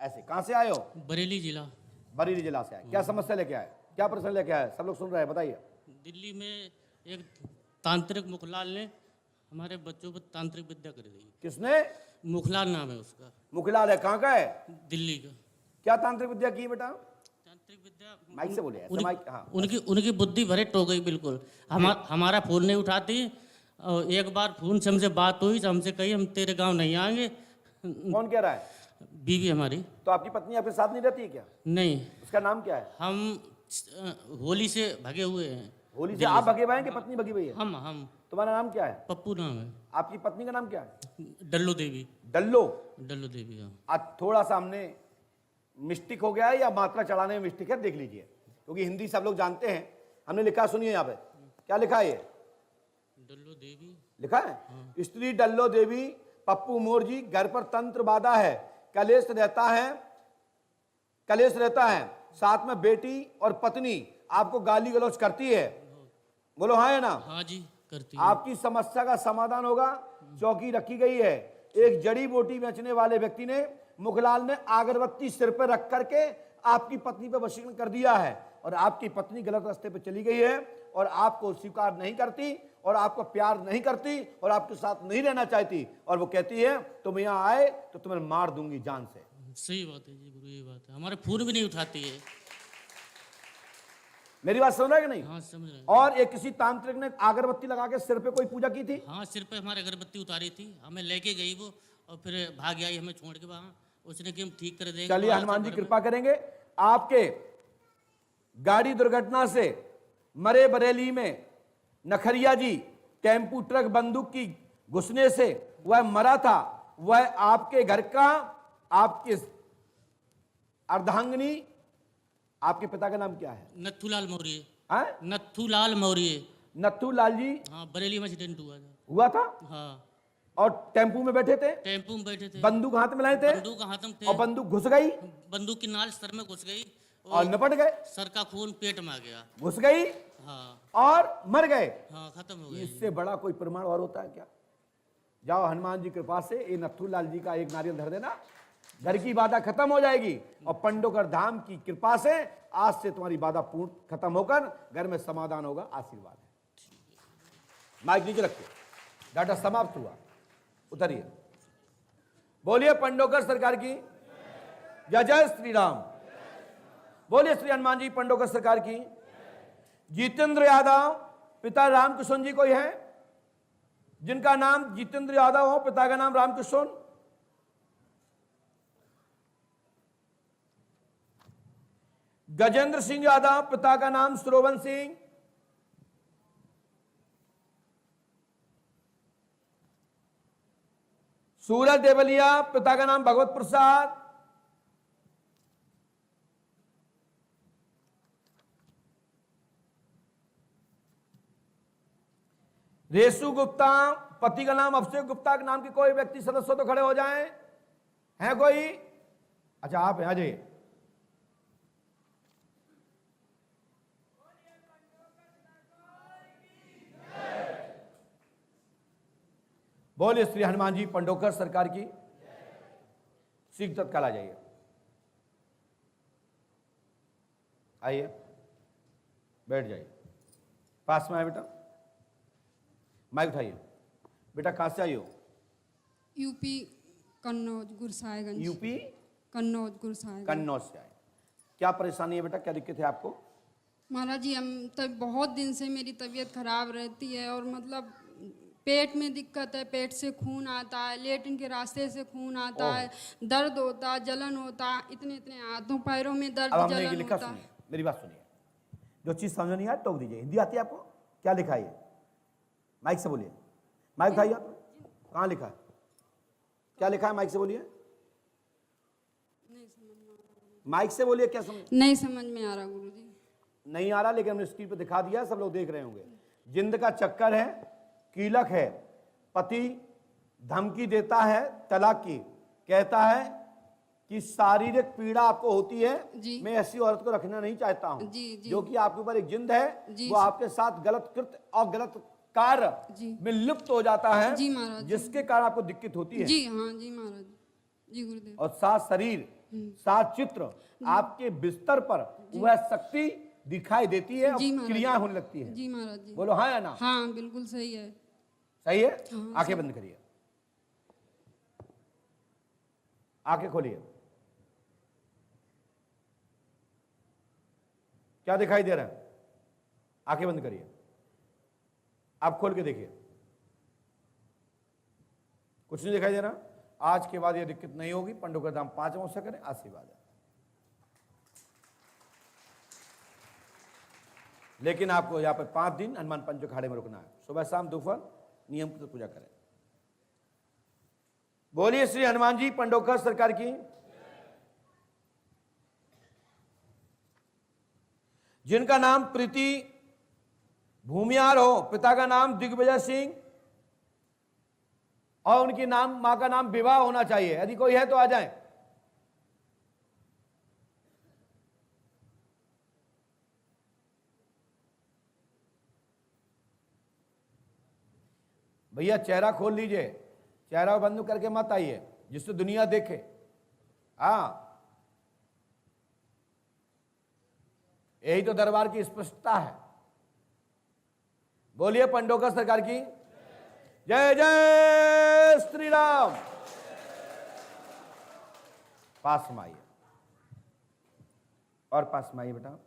ऐसे। कहां से आए हो? बरेली जिला। बरेली जिला से आए। क्या समस्या लेके आए, क्या प्रश्न लेके आए? सब लोग सुन रहे हैं, बताइए। दिल्ली में एक तांत्रिक मुखलाल ने हमारे बच्चों को तांत्रिक विद्या कर दी। किसने? मुखलाल नाम है उसका। मुखलाल है, कहाँ का है? दिल्ली का। क्या तांत्रिक विद्या की बेटा? तांत्रिक विद्या माइक से बोलिए, ऐसे माइक। हाँ, उनकी बुद्धि भरे टो गई बिल्कुल। हमारा फोन नहीं उठाती, और एक बार फोन से हमसे बात हुई तो हमसे कही हम तेरे गांव नहीं आएंगे। कौन कह रहा है? बीवी हमारी। तो आपकी पत्नी आपके साथ नहीं रहती है क्या? नहीं, उसका नाम क्या है? हम होली से भगे हुए हैं। होली से आप भगे हुए हैं कि पत्नी भगी हुई है? हम तुम्हारा नाम क्या है? पप्पू नाम है। आपकी पत्नी का नाम क्या है? डल्लो देवी। डल्लो। डल्लो देवी, हाँ। आज थोड़ा सा हमने मिस्टेक हो गया है या मात्रा चढ़ाने में मिस्टेक है, देख लीजिए, क्योंकि हिंदी सब लोग जानते हैं। हमने लिखा, सुनिए यहाँ पे क्या लिखा है। ये डल्लो देवी लिखा है, स्त्री डल्लो देवी पप्पू मोर जी, घर पर तंत्र बाधा है, कलेश रहता है, साथ में बेटी और पत्नी आपको गाली गलौज करती है। बोलो हाँ है ना? हाँ जी, करती है। आपकी समस्या का समाधान होगा। चौकी रखी गई है। एक जड़ी बूटी बेचने वाले व्यक्ति ने, मुखलाल ने, अगरबत्ती सिर पर रख करके आपकी पत्नी पर वशीकरण कर दिया है, और आपकी पत्नी गलत रास्ते पर चली गई है, और आपको स्वीकार नहीं करती, और आपको प्यार नहीं करती, और आपके साथ नहीं रहना चाहती, और वो कहती है तुम यहाँ आए तो तुम्हें मार दूंगी जान से। सही बात है जी गुरु, ये बात है। हमारे फोन भी नहीं उठाती है। मेरी बात समझ रहा है कि नहीं? हाँ, समझ रहे हैं। और एक किसी तांत्रिक ने अगरबत्ती लगा के सिर पे कोई पूजा की थी। हाँ, सिर पे हमारे अगरबत्ती उतारी थी, हमें लेके गई वो, और फिर भाग आई हमें छोड़ के वहाँ। उसने कि हम ठीक कर देंगे। चलिए, हनुमान जी कृपा करेंगे। आपके गाड़ी दुर्घटना से मरे बरेली में नखरिया जी टेम्पू ट्रक बंदूक की घुसने से वह मरा था, वह आपके घर का, आपके अर्धांगिनी, आपके पिता का नाम क्या है? नथुलाल मौर्य। हाँ? नथुलाल मौर्य। नथुलाल जी हाँ, बरेली में एक्सीडेंट हुआ था। हाँ, और टेम्पू में बैठे थे, टेम्पू में बैठे थे, बंदूक हाथ में लाए थे, बंदूक हाथ में थे, और बंदूक घुस गई, बंदूक की नाल सर में घुस गई, और निपट गए। सर का खून पेट में आ गया। घुस गई हाँ, और मर गए। हाँ, खत्म हो गया। इससे बड़ा कोई प्रमाण और होता है क्या? जाओ, हनुमान जी कृपा से ये नथुलाल जी का एक नारियल धर देना, घर की बाधा खत्म हो जाएगी, और पंडोकर धाम की कृपा से आज से तुम्हारी बाधा पूर्ण खत्म होकर घर में समाधान होगा। आशीर्वाद है। माइक नीचे रखिए, डाटा समाप्त हुआ, उतरिए। बोलिए पंडोकर सरकार की जय। जय श्री राम। बोलिए श्री हनुमान जी पंडोकर सरकार की। जितेंद्र यादव पिता रामकिशन जी कोई है जिनका नाम जितेंद्र यादव हो, पिता का नाम रामकिशन? गजेंद्र सिंह यादव, पिता का नाम श्रोवन सिंह। सूरज देवलिया, पिता का नाम भगवत प्रसाद। रेशु गुप्ता, पति का नाम अभिषेक गुप्ता। के नाम के कोई व्यक्ति सदस्य तो खड़े हो जाएं। है कोई? अच्छा, आप हैं, आ जाइए। बोलिए श्री हनुमान जी पंडोकर सरकार की। शीघ्र तत्काल आ जाइए। आइए, बैठ जाइए, पास में आए बेटा। माइक उठाइए। बेटा कहां से आई हो? यूपी कन्नौज गुरसाहिबगंज। यूपी कन्नौज गुरसाहिबगंज। कन्नौज से आए। क्या परेशानी है बेटा, क्या दिक्कत है आपको? महाराज जी, हम तब बहुत दिन से मेरी तबीयत खराब रहती है, और मतलब पेट में दिक्कत है, पेट से खून आता है, लेटरिन के रास्ते से खून आता है, दर्द होता है, जलन होता है, इतने इतने हाथों पैरों में दर्द, अब हमने ये जलन लिखा, होता है। सुनिए मेरी बात सुनिए। जो चीज समझ नहीं आए टोक दीजिए। हिंदी आती है आपको? क्या लिखा है? माइक से बोलिए। माइक उठाइए। कहाँ लिखा है? क्या लिखा है? माइक से बोलिए। माइक से बोलिए। क्या समझ नहीं समझ में आ रहा गुरुजी। नहीं आ रहा, लेकिन हमने स्क्रीन पे दिखा दिया, सब लोग देख रहे होंगे। जिंद का चक्कर है, कीलक है, पति धमकी देता है तलाक की, कहता है कि शारीरिक पीड़ा आपको होती है, जी। मैं ऐसी औरत को रखना नहीं चाहता हूं, जी, जी। जो कि आपके ऊपर एक जिंद है, जी, वो आपके साथ गलत कृत्य और गलत कार्य में लिप्त हो जाता है, जी महाराज, जिसके कारण आपको दिक्कत होती है। जी हाँ जी महाराज जी गुरुदेव। और साथ शरीर सात चित्र आपके बिस्तर पर वह शक्ति दिखाई देती है और जी महाराज। क्रियाएं होने लगती है। जी महाराज जी। बोलो हाँ या ना? हाँ बिल्कुल सही है। सही है? हाँ, आंखें बंद करिए, आंखें खोलिए। क्या दिखाई दे रहा है? आंखें बंद करिए, आप खोल के देखिए। कुछ नहीं दिखाई दे रहा? आज के बाद ये दिक्कत नहीं होगी। पंडों का दाम 5 अवसर करें, आशीर्वाद है। लेकिन आपको यहां पर 5 दिन हनुमान पंच अखाड़े में रुकना है। सुबह शाम दोपहर नियम की पूजा करें। बोलिए श्री हनुमान जी पंडोकर सरकार की। जिनका नाम प्रीति भूमियार हो, पिता का नाम दिग्विजय सिंह और उनकी नाम मां का नाम विवाह होना चाहिए। यदि कोई है तो आ जाए। भैया चेहरा खोल लीजिए, चेहरा बंद करके मत आइए जिससे दुनिया देखे। हाँ, यही तो दरबार की स्पष्टता है। बोलिए पंडोकर सरकार की जय जय श्री राम। पास में आइए और पास में आइए बेटा।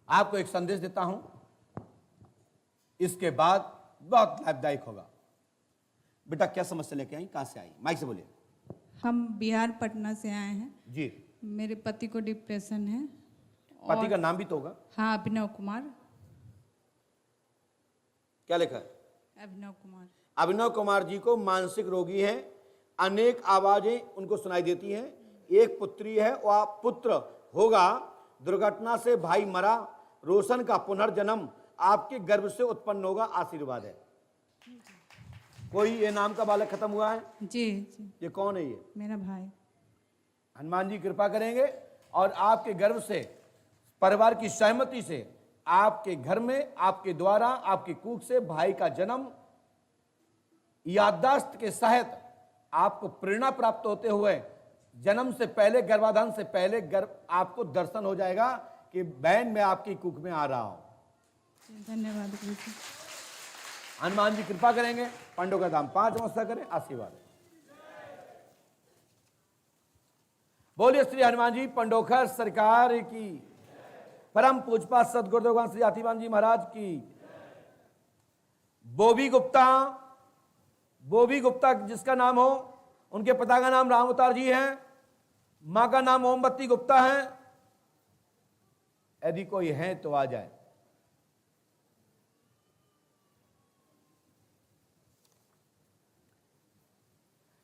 आपको एक संदेश देता हूं, इसके बाद बहुत लाभदायक होगा। बेटा क्या समस्या लेके आई, कहां से आई? माइक से बोलिए। हम बिहार पटना से आए हैं। जी। मेरे पति को डिप्रेशन है। पति का नाम भी तो होगा। हाँ, अभिनव कुमार। क्या लिखा है? अभिनव कुमार। अभिनव कुमार जी को मानसिक रोगी है। अनेक आवाजें उनको सुनाई देती हैं। एक पुत्री है, वह पुत्र होगा। दुर्घटना से भाई मरा। रोशन का पुनर्जन्म आपके गर्भ से उत्पन्न होगा, आशीर्वाद है। कोई ये नाम का बालक खत्म हुआ है? जी जी। ये कौन है? ये मेरा भाई। हनुमान जी कृपा करेंगे और आपके गर्भ से, परिवार की सहमति से, आपके घर में, आपके द्वारा, आपकी कूख से भाई का जन्म याददाश्त के सहित आपको प्रेरणा प्राप्त होते हुए जन्म से पहले, गर्भाधान से पहले आपको दर्शन हो जाएगा कि बहन मैं आपकी कूख में आ रहा हूं। धन्यवाद गुरु जी। हनुमान जी कृपा करेंगे। पंडों का दाम 5 अवसर करें, आशीर्वाद। बोलिए श्री हनुमान जी पंडोखर सरकार की। परम पूजपात सदगुरुदेव श्री आतिमान जी महाराज की। बोबी गुप्ता जिसका नाम हो, उनके पिता का नाम राम अवतार जी है, मां का नाम ओमबत्ती गुप्ता है। यदि कोई है तो आ जाए।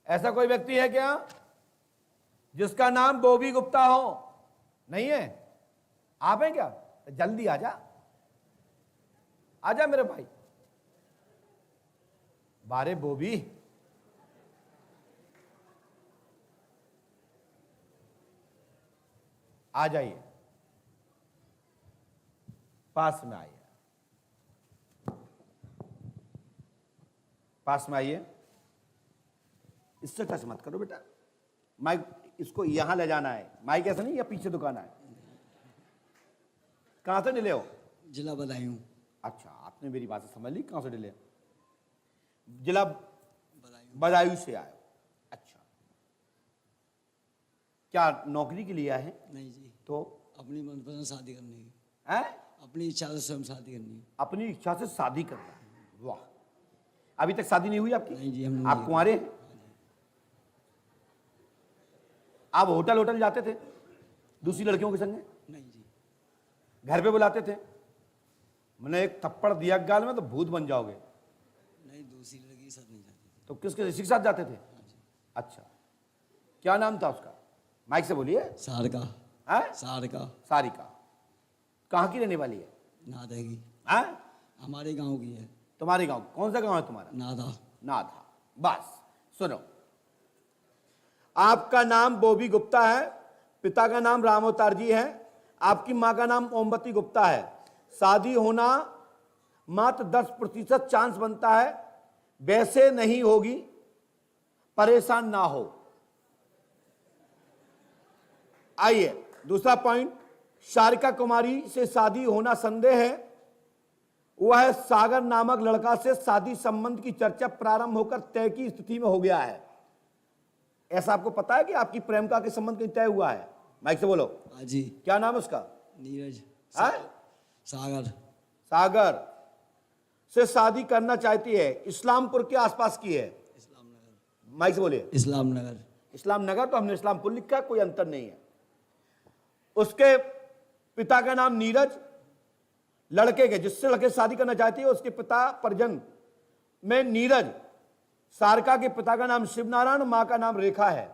ऐसा कोई व्यक्ति है क्या जिसका नाम बोबी गुप्ता हो? नहीं है? आप हैं क्या? जल्दी आजा, आजा मेरे भाई। बारे बोबी, आ जाइए, पास में आइए, पास में आइए। इससे टच मत करो बेटा। माइक इसको यहां ले जाना है। माइक ऐसा नहीं, या पीछे दुकान है। कहां से डिले हो? जिला बदायूं। अच्छा, आपने मेरी बात समझ ली। कहां से डिले? जिला बदायूं से आए। अच्छा, क्या नौकरी के लिए आए हैं? नहीं जी, तो अपनी मनपसंद शादी करनी है। हैं? अपनी इच्छा से स्वयं शादी करनी है। अपनी इच्छा से शादी करना है। वाह, अभी तक शादी नहीं हुई आपकी? नहीं जी, हम आप कुंवारे हैं? आप होटल जाते थे दूसरी लड़कियों के संग? नहीं जी। घर पे बुलाते थे? मैंने एक थप्पड़ दिया गाल में तो भूत बन जाओगे। नहीं, दूसरी लड़की के साथ नहीं जाती। तो किसके साथ जाते थे? अच्छा, क्या नाम था उसका? माइक से बोलिए। सारिका। हैं? सारिका। सारिका। कहाँ की रहने वाली है? नादा की। हैं? हमारे गांव की है। तुम्हारे गांव? कौन सा गांव है तुम्हारा? नादा। नाथा। बस सुनो, आपका नाम बोबी गुप्ता है, पिता का नाम राम अवतार जी है, आपकी मां का नाम ओमबत्ती गुप्ता है। शादी होना मात्र 10% चांस बनता है, वैसे नहीं होगी, परेशान ना हो। आइए दूसरा पॉइंट, शारिका कुमारी से शादी होना संदेह है। वह सागर नामक लड़का से शादी संबंध की चर्चा प्रारंभ होकर तय की स्थिति में हो गया है। ऐसा आपको पता है कि आपकी प्रेमिका के संबंध कहीं तय हुआ है? माइक से बोलो। हाँ जी। क्या नाम है उसका? नीरज। हाँ? सागर। सागर से शादी करना चाहती है, इस्लामपुर के आसपास की है। इस्लामनगर। माइक से बोलिए। इस्लामनगर। इस्लामनगर, तो हमने इस्लामपुर लिखा, कोई अंतर नहीं है। उसके पिता का नाम नीरज, लड़के के जिससे लड़के शादी करना चाहती है उसके पिता परिजन में नीरज। सारिका के पिता का नाम शिवनारायण, मां का नाम रेखा है।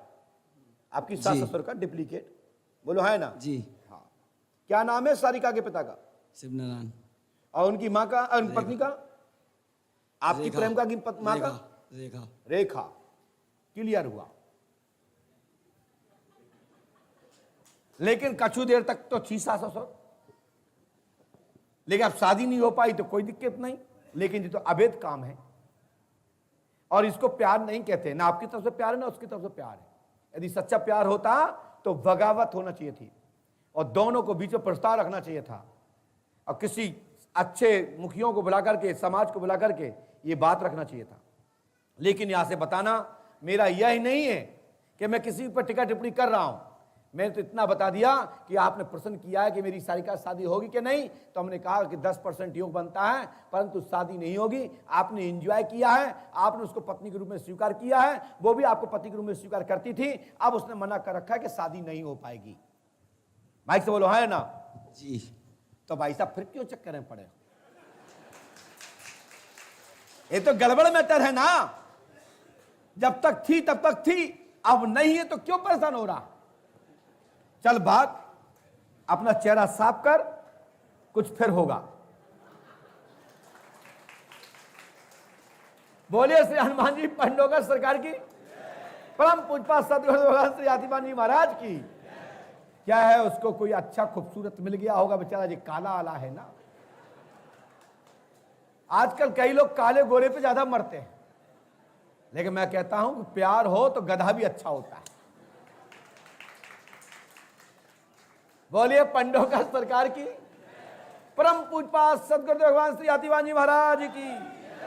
आपकी सास ससुर का डुप्लीकेट, बोलो है ना? जी। हाँ। क्या नाम है सारिका के पिता का? शिवनारायण। और उनकी मां का, पत्नी का? आपकी रेखा। प्रेमिका की मां का? रेखा। रेखा। क्लियर हुआ। लेकिन कछु देर तक तो थी सास ससुर, लेकिन अब शादी नहीं हो पाई तो कोई दिक्कत नहीं। लेकिन ये तो अवैध काम है और इसको प्यार नहीं कहते। ना आपकी तरफ से प्यार है ना उसकी तरफ से प्यार है। यदि सच्चा प्यार होता तो बगावत होना चाहिए थी और दोनों को बीच में प्रस्ताव रखना चाहिए था और किसी अच्छे मुखियों को बुला करके, समाज को बुला करके ये बात रखना चाहिए था। लेकिन यहां से बताना मेरा यह नहीं है कि मैं किसी पर टिक्का टिप्पणी कर रहा हूं। मैंने तो इतना बता दिया कि आपने प्रश्न किया है कि मेरी सारिका शादी होगी कि नहीं, तो हमने कहा कि 10% योग बनता है, परंतु शादी नहीं होगी। आपने एंजॉय किया है, आपने उसको पत्नी के रूप में स्वीकार किया है, वो भी आपको पति के रूप में स्वीकार करती थी। अब उसने मना कर रखा है कि शादी नहीं हो पाएगी। माइक से बोलो है ना? जी। तो भाई साहब फिर क्यों चक्कर में पड़े? ये तो गड़बड़ मैटर है ना। जब तक थी तब तक थी, अब नहीं है तो क्यों परेशान हो रहा? चल भाग, अपना चेहरा साफ कर, कुछ फिर होगा। बोलिए श्री हनुमान जी पंडोगर सरकार की, परम पूजपा सदगुरु भगवान श्री आतिमान जी महाराज की। क्या है, उसको कोई अच्छा खूबसूरत मिल गया होगा, बेचारा जी काला आला है ना। आजकल कई लोग काले गोरे पे ज्यादा मरते हैं, लेकिन मैं कहता हूं कि प्यार हो तो गधा भी अच्छा होता है। बोलिए पंडोकर सरकार की, परम पूजपा सदगुरुदेव भगवान श्री आतिमान जी महाराज की।